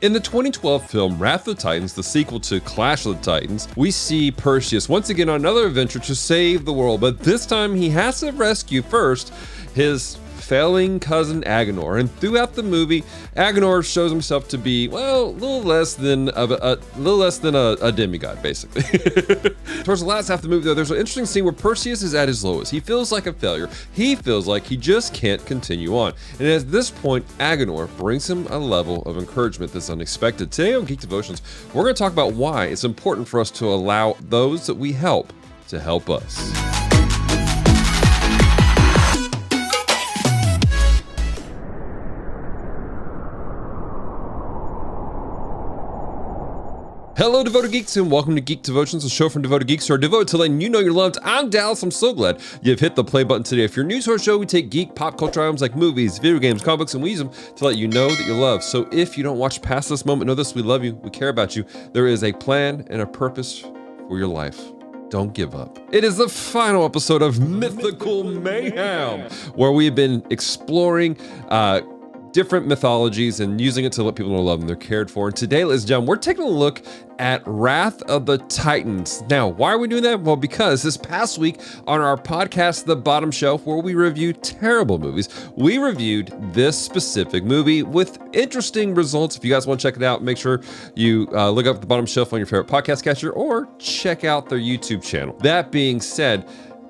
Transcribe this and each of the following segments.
In the 2012 film Wrath of the Titans, the sequel to Clash of the Titans, we see Perseus once again on another adventure to save the world, but this time he has to rescue first his failing cousin Agenor. And throughout the movie, Agenor shows himself to be, well, a little less than a demigod, basically. Towards the last half of the movie, though, there's an interesting scene where Perseus is at his lowest. He feels like a failure. He feels like he just can't continue on. And at this point, Agenor brings him a level of encouragement that's unexpected. Today on Geek Devotions, we're going to talk about why it's important for us to allow those that we help to help us. Hello, Devoted Geeks, and welcome to Geek Devotions, a show from Devoted Geeks who are devoted to letting you know you're loved. I'm Dallas. I'm so glad you've hit the play button today. If you're new to our show, we take geek pop culture items like movies, video games, comic books, and we use them to let you know that you're loved. So if you don't watch past this moment, know this: we love you, we care about you. There is a plan and a purpose for your life. Don't give up. It is the final episode of Mythical Mayhem, where we have been exploring different mythologies and using it to let people know love and they're cared for. And today, ladies and gentlemen, we're taking a look at Wrath of the Titans. Now, why are we doing that? Well, because this past week on our podcast, The Bottom Shelf, where we review terrible movies, we reviewed this specific movie with interesting results. If you guys want to check it out, make sure you look up The Bottom Shelf on your favorite podcast catcher or check out their YouTube channel. That being said,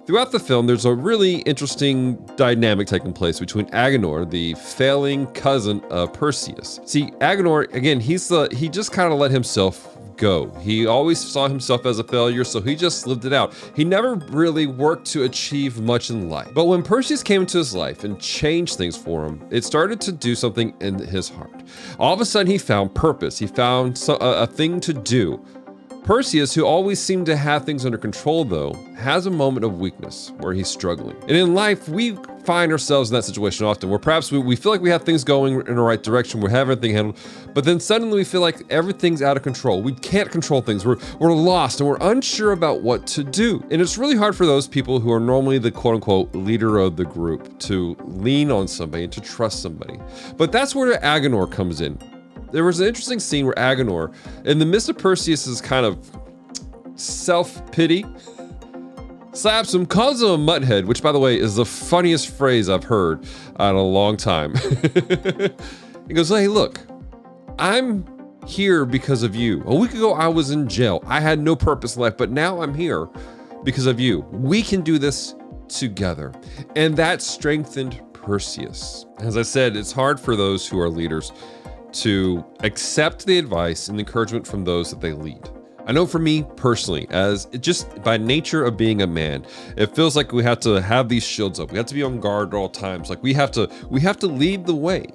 throughout the film, there's a really interesting dynamic taking place between Agenor, the failing cousin of Perseus. See, Agenor, again, he just kind of let himself go. He always saw himself as a failure, so he just lived it out. He never really worked to achieve much in life. But when Perseus came into his life and changed things for him, it started to do something in his heart. All of a sudden, he found purpose. He found a thing to do. Perseus, who always seemed to have things under control, though, has a moment of weakness where he's struggling. And in life, we find ourselves in that situation often, where perhaps we feel like we have things going in the right direction, we have everything handled, but then suddenly we feel like everything's out of control. We can't control things. We're lost and we're unsure about what to do. And it's really hard for those people who are normally the quote-unquote leader of the group to lean on somebody and to trust somebody. But that's where Agenor comes in. There was an interesting scene where Agenor, in the midst of Perseus's kind of self-pity, slaps him, calls him a mutthead, which, by the way, is the funniest phrase I've heard in a long time. He goes, hey, look, I'm here because of you. A week ago, I was in jail. I had no purpose in life, but now I'm here because of you. We can do this together. And that strengthened Perseus. As I said, it's hard for those who are leaders to accept the advice and encouragement from those that they lead. I know for me personally, as just by nature of being a man, it feels like we have to have these shields up. We have to be on guard at all times. Like we have to lead the way.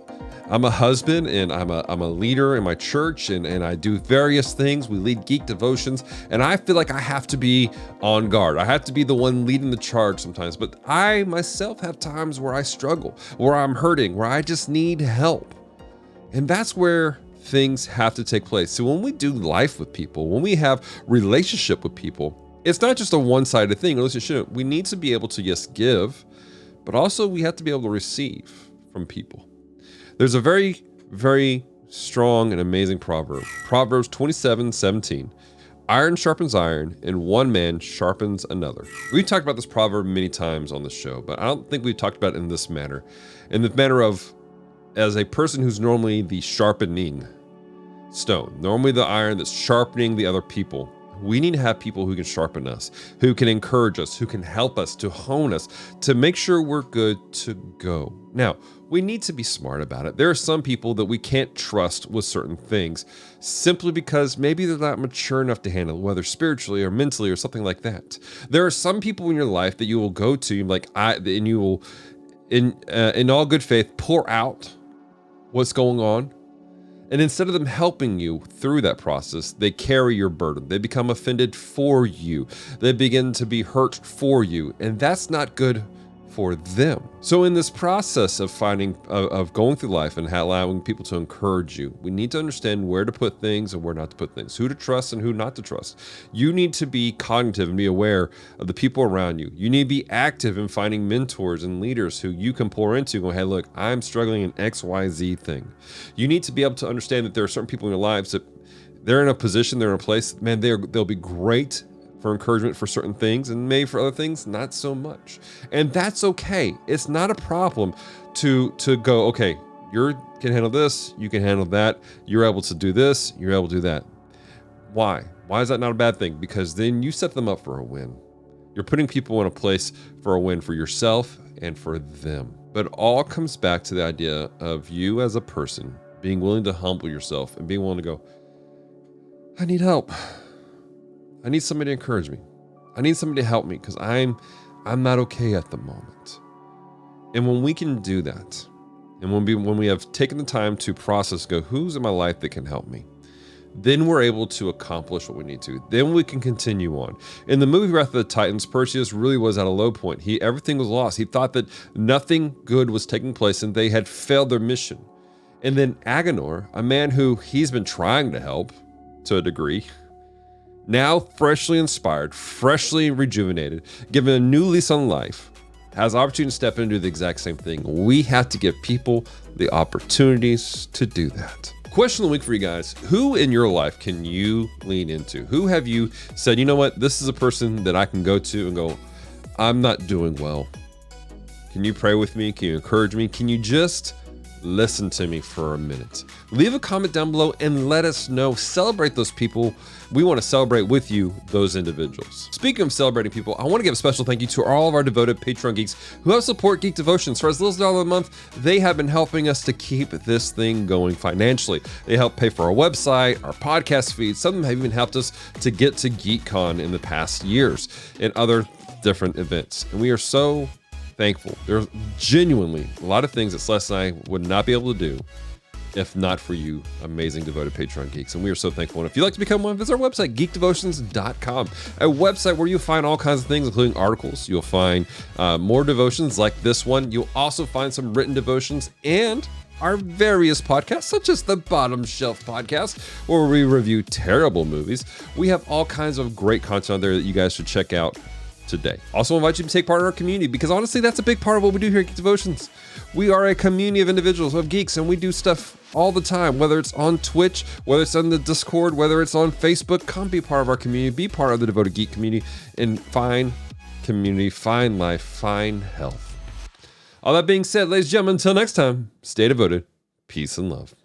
I'm a husband and I'm a leader in my church and I do various things. We lead Geek Devotions and I feel like I have to be on guard. I have to be the one leading the charge sometimes, but I myself have times where I struggle, where I'm hurting, where I just need help. And that's where things have to take place. So when we do life with people, when we have relationship with people, it's not just a one-sided thing, or at least it shouldn't. We need to be able to, yes, give, but also we have to be able to receive from people. There's a very, very strong and amazing proverb. Proverbs 27:17. Iron sharpens iron, and one man sharpens another. We've talked about this proverb many times on the show, but I don't think we've talked about it in this manner. In the manner of, as a person who's normally the sharpening stone, normally the iron that's sharpening the other people, we need to have people who can sharpen us, who can encourage us, who can help us, to hone us, to make sure we're good to go. Now, we need to be smart about it. There are some people that we can't trust with certain things simply because maybe they're not mature enough to handle it, whether spiritually or mentally or something like that. There are some people in your life that you will go to, and you will, in all good faith, pour out what's going on. And instead of them helping you through that process, they carry your burden. They become offended for you. They begin to be hurt for you. And that's not good for them. So in this process of going through life and allowing people to encourage you, we need to understand where to put things and where not to put things, who to trust and who not to trust. You need to be cognitive and be aware of the people around you. You need to be active in finding mentors and leaders who you can pour into, going, hey, look, I'm struggling in XYZ thing. You need to be able to understand that there are certain people in your lives that they're in a position, they're in a place, man, they'll be great for encouragement for certain things, and maybe for other things, not so much. And that's okay. It's not a problem to go, okay, you can handle this, you can handle that, you're able to do this, you're able to do that. Why? Why is that not a bad thing? Because then you set them up for a win. You're putting people in a place for a win for yourself and for them. But it all comes back to the idea of you as a person being willing to humble yourself and being willing to go, I need help. I need somebody to encourage me. I need somebody to help me because I'm not okay at the moment. And when we can do that, and when we have taken the time to process, go, who's in my life that can help me? Then we're able to accomplish what we need to. Then we can continue on. In the movie Wrath of the Titans, Perseus really was at a low point. Everything was lost. He thought that nothing good was taking place and they had failed their mission. And then Agenor, a man who he's been trying to help to a degree, now freshly inspired, freshly rejuvenated, given a new lease on life, has opportunity to step in and do the exact same thing. We have to give people the opportunities to do that. Question of the week for you guys: who in your life can you lean into? Who have you said, you know what, this is a person that I can go to and go, I'm not doing well. Can you pray with me? Can you encourage me? Can you just listen to me for a minute? Leave a comment down below and let us know. Celebrate those people. We want to celebrate with you those individuals. Speaking of celebrating people, I want to give a special thank you to all of our devoted Patreon geeks who help support Geek Devotions. For as little as $1 a month, they have been helping us to keep this thing going financially. They help pay for our website, our podcast feed. Some of them have even helped us to get to GeekCon in the past years and other different events. And we are so thankful. There's genuinely a lot of things that Celeste and I would not be able to do if not for you amazing devoted Patreon geeks. And we are so thankful. And if you'd like to become one, visit our website, geekdevotions.com, a website where you'll find all kinds of things, including articles. You'll find more devotions like this one. You'll also find some written devotions and our various podcasts, such as the Bottom Shelf podcast, where we review terrible movies. We have all kinds of great content on there that you guys should check out today. Also invite you to take part in our community, because honestly, that's a big part of what we do here at Geek Devotions. We are a community of individuals, of geeks, and we do stuff all the time, whether it's on Twitch, whether it's on the Discord, whether it's on Facebook. Come be part of our community, be part of the Devoted Geek community, and find community, find life, find health. All that being said, ladies and gentlemen, until next time, stay devoted, peace and love.